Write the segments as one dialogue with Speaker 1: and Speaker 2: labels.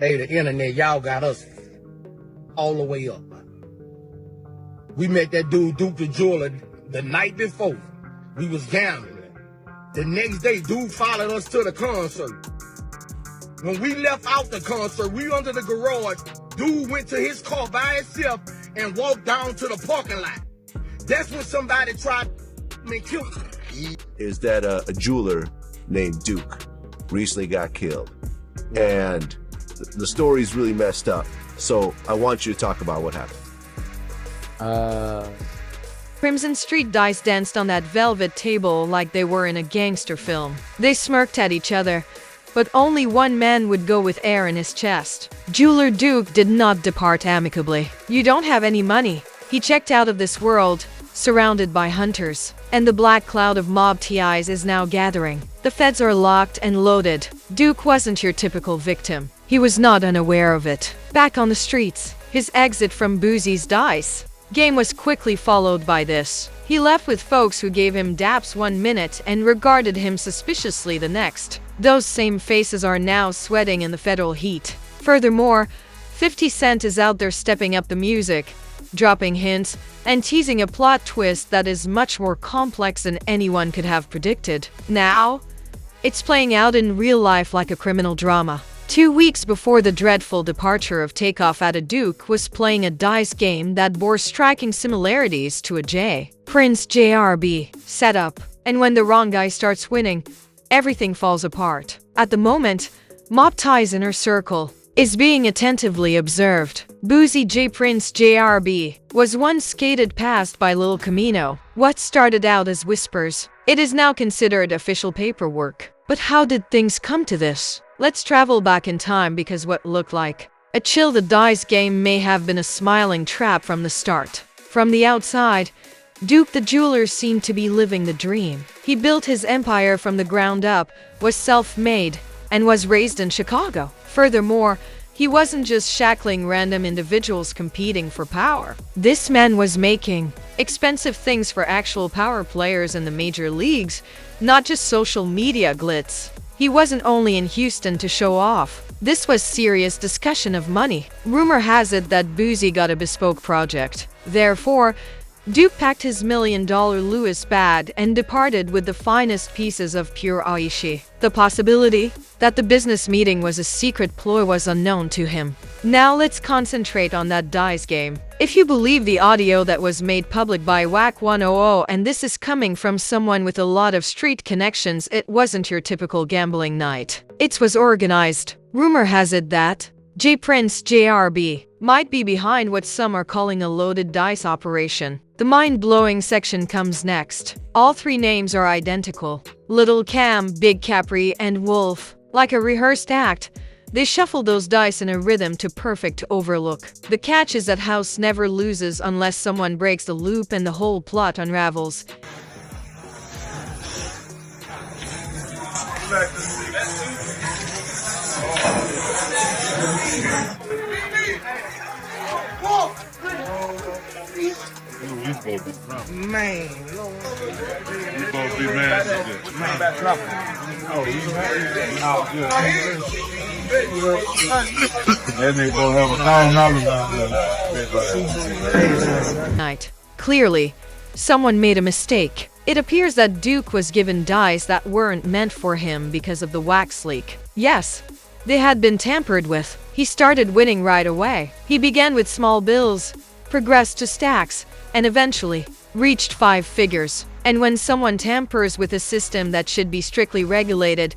Speaker 1: Hey, the internet, y'all got us all the way up. We met that dude, Duke the Jeweler, the night before. We was gambling. The next day, dude followed us to the concert. When we left out the concert, we under the garage. Dude went to his car by himself and walked down to the parking lot. That's when somebody tried to kill him.
Speaker 2: Is that a jeweler named Duke recently got killed. And the story's really messed up. So I want you to talk about what happened.
Speaker 3: Crimson Street dice danced on that velvet table like they were in a gangster film. They smirked at each other, but only one man would go with air in his chest. Jeweler Duke did not depart amicably. You don't have any money. He checked out of this world, surrounded by hunters, and the black cloud of mob TIs is now gathering. The feds are locked and loaded. Duke wasn't your typical victim. He was not unaware of it. Back on the streets, his exit from Boosie's dice game was quickly followed by this. He left with folks who gave him daps 1 minute and regarded him suspiciously the next. Those same faces are now sweating in the federal heat. Furthermore, 50 Cent is out there stepping up the music, dropping hints, and teasing a plot twist that is much more complex than anyone could have predicted. Now, it's playing out in real life like a criminal drama. 2 weeks before the dreadful departure of Takeoff at a Duke was playing a dice game that bore striking similarities to a J. Prince JRB setup, and when the wrong guy starts winning, everything falls apart. At the moment, mob ties inner circle is being attentively observed. Boosie J Prince JRB was once skated past by Lil Camino. What started out as whispers, it is now considered official paperwork. But how did things come to this? Let's travel back in time because what looked like a chill the dice game may have been a smiling trap from the start. From the outside, Duke the Jeweler seemed to be living the dream. He built his empire from the ground up, was self-made, and was raised in Chicago. Furthermore, he wasn't just shackling random individuals competing for power. This man was making expensive things for actual power players in the major leagues, not just social media glitz. He wasn't only in Houston to show off. This was serious discussion of money. Rumor has it that Boosie got a bespoke project. Therefore, Duke packed his $1 million Louis bag and departed with the finest pieces of pure Aishi. The possibility that the business meeting was a secret ploy was unknown to him. Now let's concentrate on that dice game. If you believe the audio that was made public by WAC 100, and this is coming from someone with a lot of street connections, it wasn't your typical gambling night. It was organized. Rumor has it that J Prince JRB might be behind what some are calling a loaded dice operation. The mind-blowing section comes next. All three names are identical. Little Cam, Big Capri, and Wolf. Like a rehearsed act, they shuffle those dice in a rhythm to perfect overlook. The catch is that house never loses unless someone breaks the loop and the whole plot unravels.
Speaker 4: You supposed to be drunk.
Speaker 1: Man, Lord.
Speaker 4: You supposed to be mad at this. Oh, you mad? No, good. That nigga gonna have $1,000
Speaker 3: Night. Clearly, someone made a mistake. It appears that Duke was given dice that weren't meant for him because of the wax leak. Yes, they had been tampered with. He started winning right away. He began with small bills, progressed to stacks, and eventually reached 5 figures. And when someone tampers with a system that should be strictly regulated,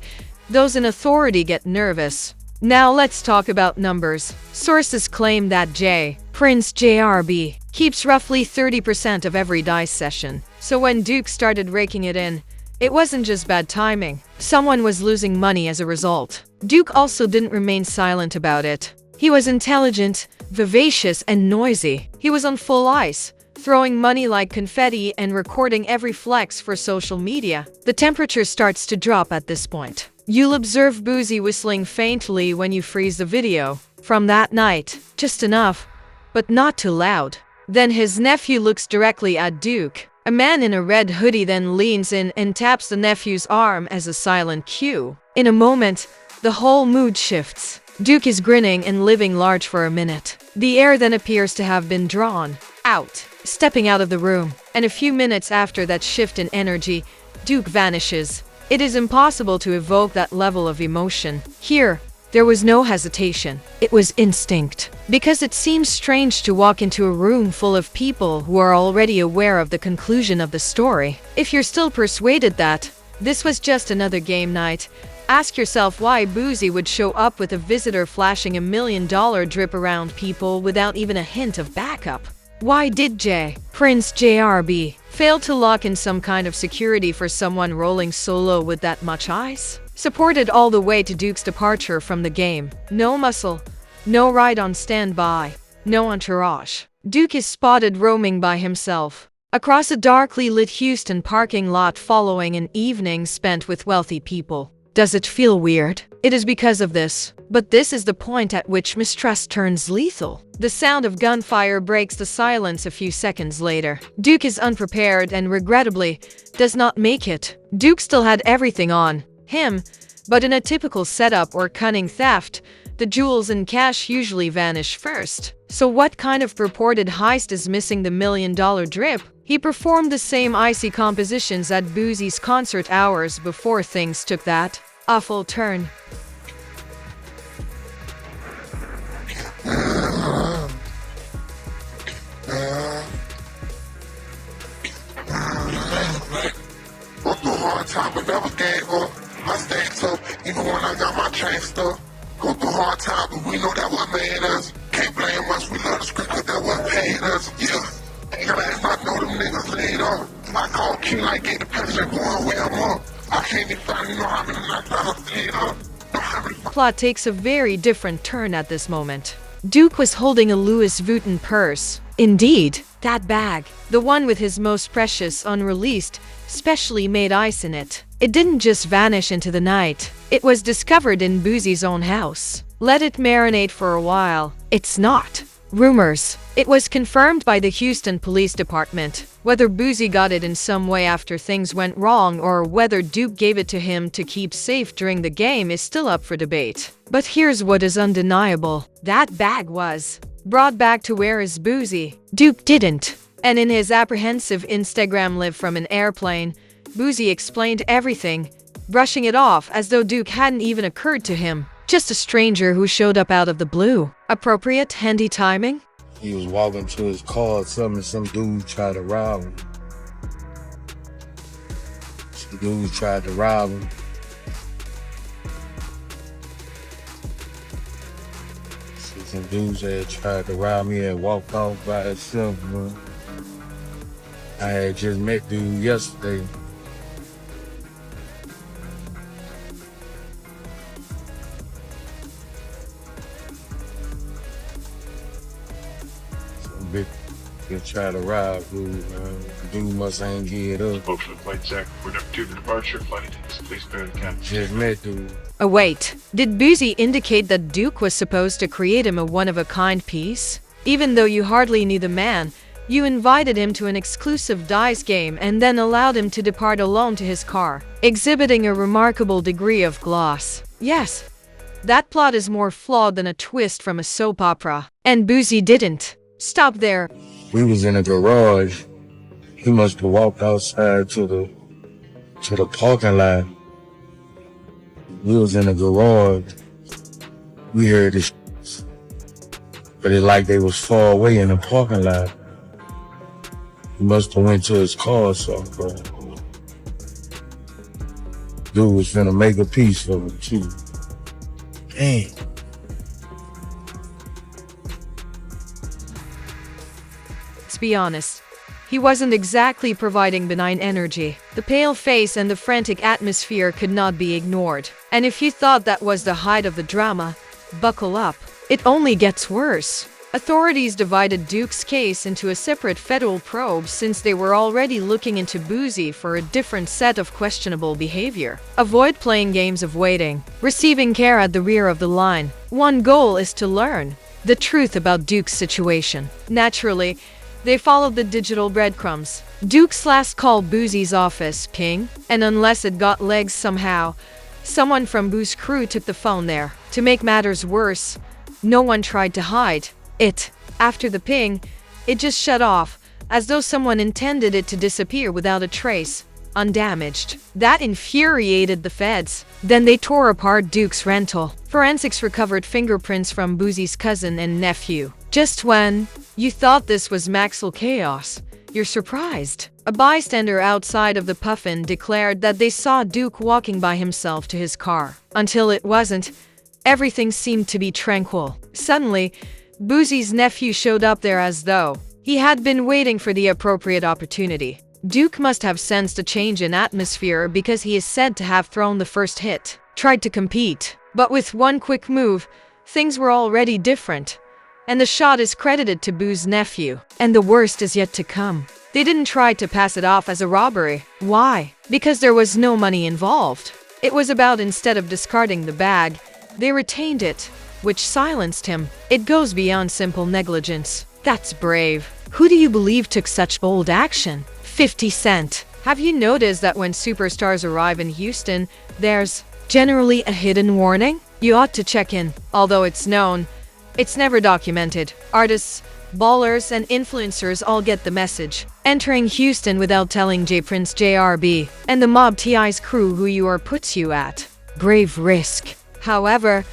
Speaker 3: those in authority get nervous. Now let's talk about numbers. Sources claim that J Prince JRB keeps roughly 30% of every dice session. So when Duke started raking it in, it wasn't just bad timing. Someone was losing money as a result. Duke also didn't remain silent about it. He was intelligent, vivacious, and noisy. He was on full ice, throwing money like confetti and recording every flex for social media. The temperature starts to drop at this point. You'll observe Boosie whistling faintly when you freeze the video. From that night, just enough, but not too loud. Then his nephew looks directly at Duke. A man in a red hoodie then leans in and taps the nephew's arm as a silent cue. In a moment, the whole mood shifts. Duke is grinning and living large for a minute. The air then appears to have been drawn out, stepping out of the room. And a few minutes after that shift in energy, Duke vanishes. It is impossible to evoke that level of emotion. Here, there was no hesitation. It was instinct. Because it seems strange to walk into a room full of people who are already aware of the conclusion of the story. If you're still persuaded that this was just another game night, ask yourself why Boosie would show up with a visitor flashing $1 million drip around people without even a hint of backup. Why did Prince JRB fail to lock in some kind of security for someone rolling solo with that much ice? Supported all the way to Duke's departure from the game. No muscle, no ride on standby, no entourage. Duke is spotted roaming by himself across a darkly lit Houston parking lot following an evening spent with wealthy people. Does it feel weird? It is because of this. But this is the point at which mistrust turns lethal. The sound of gunfire breaks the silence a few seconds later. Duke is unprepared and regrettably does not make it. Duke still had everything on him, but in a typical setup or cunning theft, the jewels and cash usually vanish first. So what kind of purported heist is missing the $1 million drip? He performed the same icy compositions at Boosie's concert hours before things took that awful turn.
Speaker 5: What's the hard time, but never gave up. I stayed tough, even when I got my chain stuck. Go through hard time, but we know that what made us. Can't blame us, we love the script, cause that what paid us. Yeah, ain't glad I know them niggas laid up. I call King like get the president going where I'm up. I can't even find know how many nights I stayed up.
Speaker 3: Plot takes a very different turn at this moment. Duke was holding a Louis Vuitton purse. Indeed, that bag, the one with his most precious unreleased, specially made ice in it. It didn't just vanish into the night. It was discovered in Boosie's own house. Let it marinate for a while. It's not rumors. It was confirmed by the Houston Police Department. Whether Boosie got it in some way after things went wrong or whether Duke gave it to him to keep safe during the game is still up for debate. But here's what is undeniable. That bag was brought back to where is Boosie. Duke didn't. And in his apprehensive Instagram live from an airplane, Boosie explained everything, brushing it off as though Duke hadn't even occurred to him. Just a stranger who showed up out of the blue. Appropriate, handy timing?
Speaker 1: He was walking to his car or something, and some dude tried to rob him. Some dude tried to rob him. Some dudes had tried to rob me and walked off by himself, man. I had just met dude yesterday. Some bitch tried to rob dude, man. Dude must ain't get up.
Speaker 4: Spoke to the flight check. We're to the departure. Flight attendants, please bear the count.
Speaker 1: Just met dude.
Speaker 3: Oh wait, did Boosie indicate that Duke was supposed to create him a one-of-a-kind piece? Even though you hardly knew the man, you invited him to an exclusive dice game and then allowed him to depart alone to his car, exhibiting a remarkable degree of gloss. Yes, that plot is more flawed than a twist from a soap opera. And Boosie didn't stop there.
Speaker 1: We was in a garage. He must have walked outside to the parking lot. We was in a garage. We heard the but it like they was far away in the parking lot. He must have went to his car or something. Dude was finna make a piece of it too. Damn.
Speaker 3: Let's be honest. He wasn't exactly providing benign energy. The pale face and the frantic atmosphere could not be ignored. And if you thought that was the height of the drama, buckle up. It only gets worse. Authorities divided Duke's case into a separate federal probe since they were already looking into Boosie for a different set of questionable behavior. Avoid playing games of waiting, receiving care at the rear of the line. One goal is to learn the truth about Duke's situation. Naturally, they followed the digital breadcrumbs. Duke's last call Boosie's office, ping, and unless it got legs somehow, someone from Boosie's crew took the phone there. To make matters worse, no one tried to hide it. After the ping, it just shut off, as though someone intended it to disappear without a trace, undamaged. That infuriated the feds. Then they tore apart Duke's rental. Forensics recovered fingerprints from Boosie's cousin and nephew. Just when you thought this was Maxwell chaos, you're surprised. A bystander outside of the puffin declared that they saw Duke walking by himself to his car. Until it wasn't, everything seemed to be tranquil. Suddenly, Boosie's nephew showed up there as though he had been waiting for the appropriate opportunity. Duke must have sensed a change in atmosphere because he is said to have thrown the first hit, tried to compete. But with one quick move, things were already different. And the shot is credited to Boo's nephew. And the worst is yet to come. They didn't try to pass it off as a robbery. Why? Because there was no money involved. It was about, instead of discarding the bag, they retained it, which silenced him. It goes beyond simple negligence. That's brave. Who do you believe took such bold action? 50 Cent. Have you noticed that when superstars arrive in Houston, there's generally a hidden warning? You ought to check in. Although it's known, it's never documented. Artists, ballers, and influencers all get the message. Entering Houston without telling J Prince JRB and the Mob TI's crew who you are puts you at grave risk. However,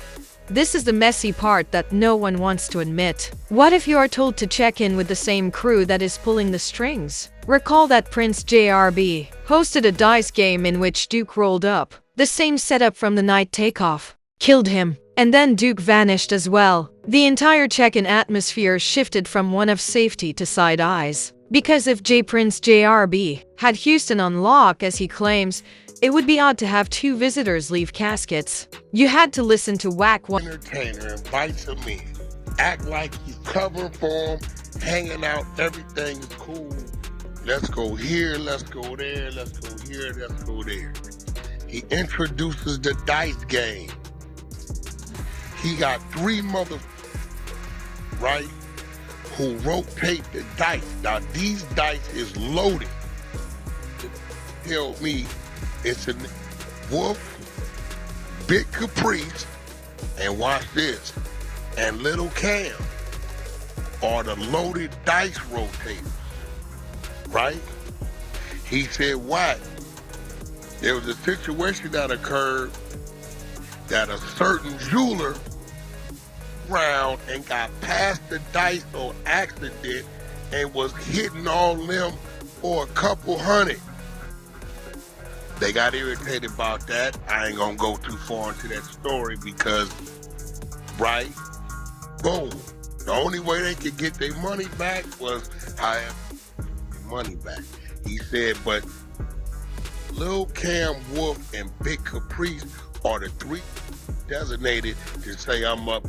Speaker 3: this is the messy part that no one wants to admit. What if you are told to check in with the same crew that is pulling the strings? Recall that Prince JRB hosted a dice game in which Duke rolled up. The same setup from the night takeoff. Killed him. And then Duke vanished as well. The entire check-in atmosphere shifted from one of safety to side eyes. Because if J Prince JRB had Houston on lock as he claims, it would be odd to have two visitors leave caskets. You had to listen to Whack One.
Speaker 5: Entertainer invites him in. Act like he's covering for him, hanging out, everything is cool. Let's go here, let's go there, let's go here, let's go there. He introduces the dice game. He got three right, who rotate the dice. Now these dice is loaded. Tell me it's a Wolf, Big Caprice, and watch this, and Little Cam are the loaded dice rotators, right? He said, what? There was a situation that occurred that a certain jeweler round and got past the dice on accident and was hitting on them for a couple hundred. They got irritated about that. I ain't gonna go too far into that story because, right, boom. The only way they could get their money back was however money back. He said, but Lil Cam, Wolf, and Big Caprice are the three designated to say I'm up,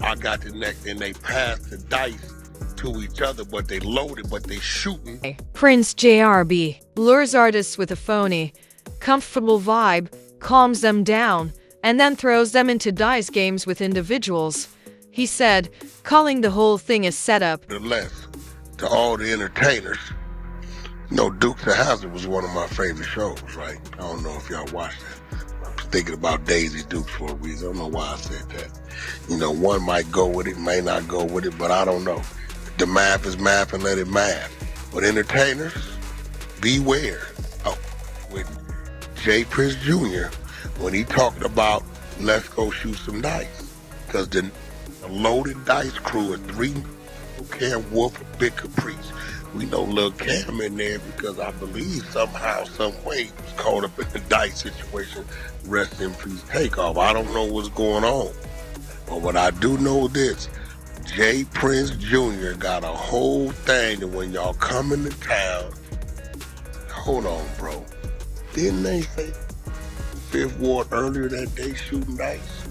Speaker 5: I got the next, and they pass the dice to each other, but they loaded, but they shooting.
Speaker 3: Prince JRB lures artists with a phony, comfortable vibe, calms them down, and then throws them into dice games with individuals. He said, calling the whole thing a setup.
Speaker 5: Nevertheless, to all the entertainers, you know, Dukes of Hazzard was one of my favorite shows, right? I don't know if y'all watched it. I was thinking about Daisy Dukes for a reason. I don't know why I said that. You know, one might go with it, may not go with it, but I don't know. The math is math and let it math. But entertainers, beware. Oh, with J Prince Jr., when he talked about let's go shoot some dice. Because the loaded dice crew is three, Cam, Wolf, and Big Caprice. We know Lil Cam in there because I believe somehow, some way, he was caught up in the dice situation. Rest in peace, Takeoff. I don't know what's going on. But what I do know this, J Prince Jr. got a whole thing that when y'all come into town, hold on, bro. Didn't they say Fifth Ward earlier that day shooting dice?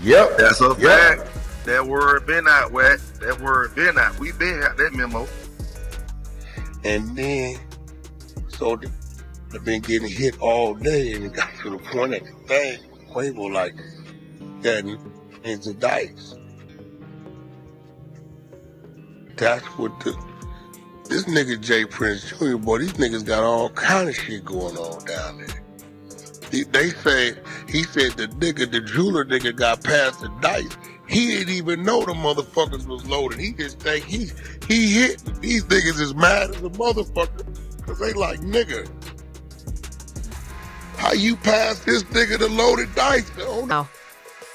Speaker 6: Yep, that's a fact. That word been out, Wet. That word been out. We been out that memo.
Speaker 5: And then, so they've been getting hit all day, and it got to the point that the thing, Quavo like, getting into dice. That's what this nigga J Prince Jr., boy, these niggas got all kind of shit going on down there. They said, he said the jeweler nigga got past the dice. He didn't even know the motherfuckers was loaded. He just think he hit. These niggas is mad as a motherfucker. Cause they like, nigga, how you pass this nigga the loaded dice?
Speaker 3: Now,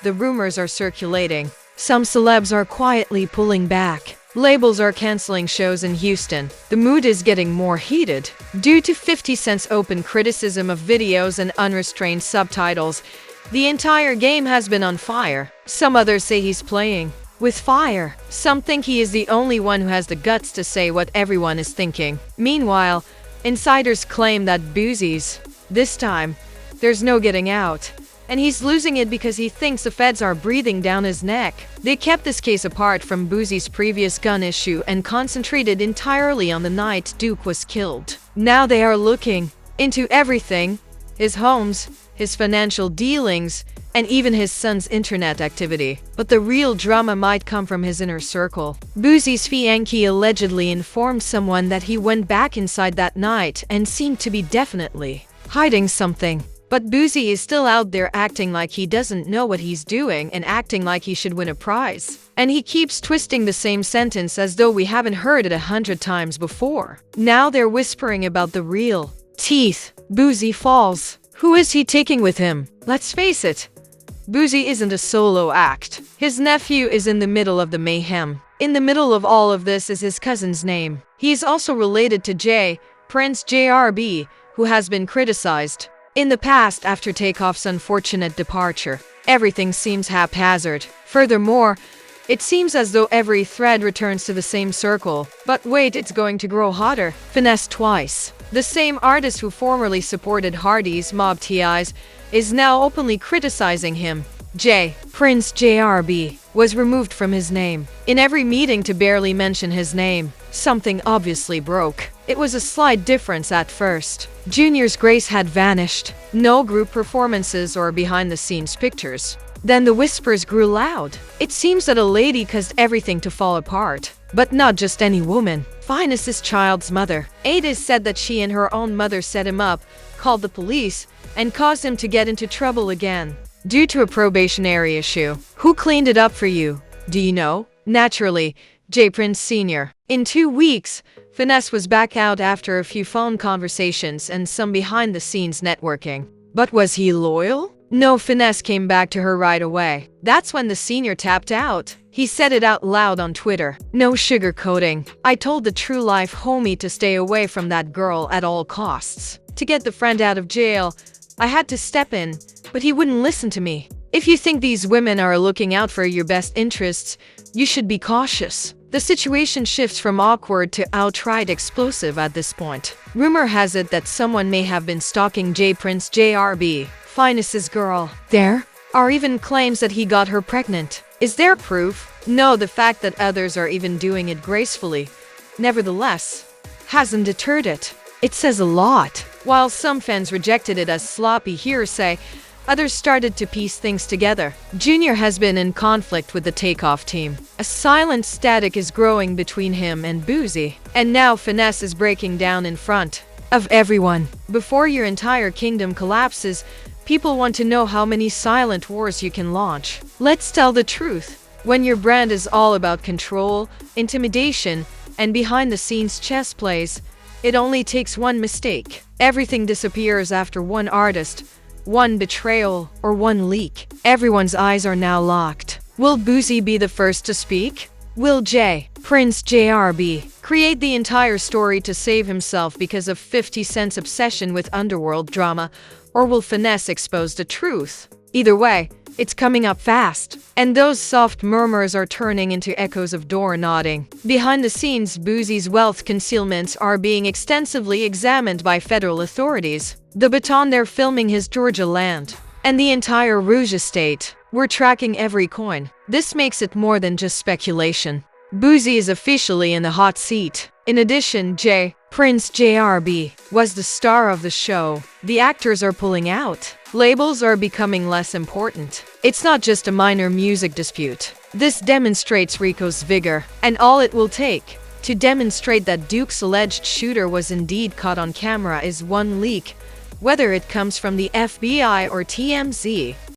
Speaker 3: the rumors are circulating. Some celebs are quietly pulling back. Labels are canceling shows in Houston. The mood is getting more heated. Due to 50 Cent's open criticism of videos and unrestrained subtitles, the entire game has been on fire. Some others say he's playing with fire. Some think he is the only one who has the guts to say what everyone is thinking. Meanwhile, insiders claim that Boosie's, this time, there's no getting out. And he's losing it because he thinks the feds are breathing down his neck. They kept this case apart from Boosie's previous gun issue and concentrated entirely on the night Duke was killed. Now they are looking into everything: his homes, his financial dealings, and even his son's internet activity. But the real drama might come from his inner circle. Boosie's fiancé allegedly informed someone that he went back inside that night and seemed to be definitely hiding something. But Boosie is still out there acting like he doesn't know what he's doing and acting like he should win a prize. And he keeps twisting the same sentence as though we haven't heard it 100 times before. Now they're whispering about the real teeth. Boosie falls. Who is he taking with him? Let's face it, Boosie isn't a solo act. His nephew is in the middle of the mayhem. In the middle of all of this is his cousin's name. He is also related to Prince JRB, who has been criticized in the past after Takeoff's unfortunate departure. Everything seems haphazard. Furthermore, it seems as though every thread returns to the same circle. But wait, it's going to grow hotter. Finesse twice. The same artist who formerly supported Hardy's Mob TIs is now openly criticizing him. Prince JRB was removed from his name. In every meeting to barely mention his name. Something obviously broke. It was a slight difference at first. Junior's grace had vanished. No group performances or behind-the-scenes pictures. Then the whispers grew loud. It seems that a lady caused everything to fall apart. But not just any woman. Finest's child's mother. Ada said that she and her own mother set him up, called the police, and caused him to get into trouble again. Due to a probationary issue. Who cleaned it up for you? Do you know? Naturally, Prince Sr. In 2 weeks, Finesse was back out after a few phone conversations and some behind-the-scenes networking. But was he loyal? No, Finesse came back to her right away. That's when the senior tapped out. He said it out loud on Twitter. No sugarcoating. I told the true-life homie to stay away from that girl at all costs. To get the friend out of jail, I had to step in, but he wouldn't listen to me. If you think these women are looking out for your best interests, you should be cautious. The situation shifts from awkward to outright explosive at this point. Rumor has it that someone may have been stalking Prince JRB, Finest's girl. There are even claims that he got her pregnant. Is there proof? No, the fact that others are even doing it gracefully, nevertheless, hasn't deterred it. It says a lot. While some fans rejected it as sloppy hearsay, others started to piece things together. Junior has been in conflict with the Takeoff team. A silent static is growing between him and Boosie. And now Finesse is breaking down in front of everyone. Before your entire kingdom collapses, people want to know how many silent wars you can launch. Let's tell the truth. When your brand is all about control, intimidation, and behind-the-scenes chess plays, it only takes one mistake. Everything disappears after one artist, one betrayal, or one leak. Everyone's eyes are now locked. Will Boosie be the first to speak? Will Prince JRB create the entire story to save himself because of 50 Cent's obsession with underworld drama, or will Finesse expose the truth? Either way, it's coming up fast. And those soft murmurs are turning into echoes of door nodding. Behind the scenes, Boosie's wealth concealments are being extensively examined by federal authorities. The baton they're filming his Georgia land. And the entire Rouge estate. We're tracking every coin. This makes it more than just speculation. Boosie is officially in the hot seat. In addition, Prince JRB was the star of the show. The actors are pulling out. Labels are becoming less important. It's not just a minor music dispute. This demonstrates Rico's vigor, and all it will take to demonstrate that Duke's alleged shooter was indeed caught on camera is one leak, whether it comes from the FBI or TMZ.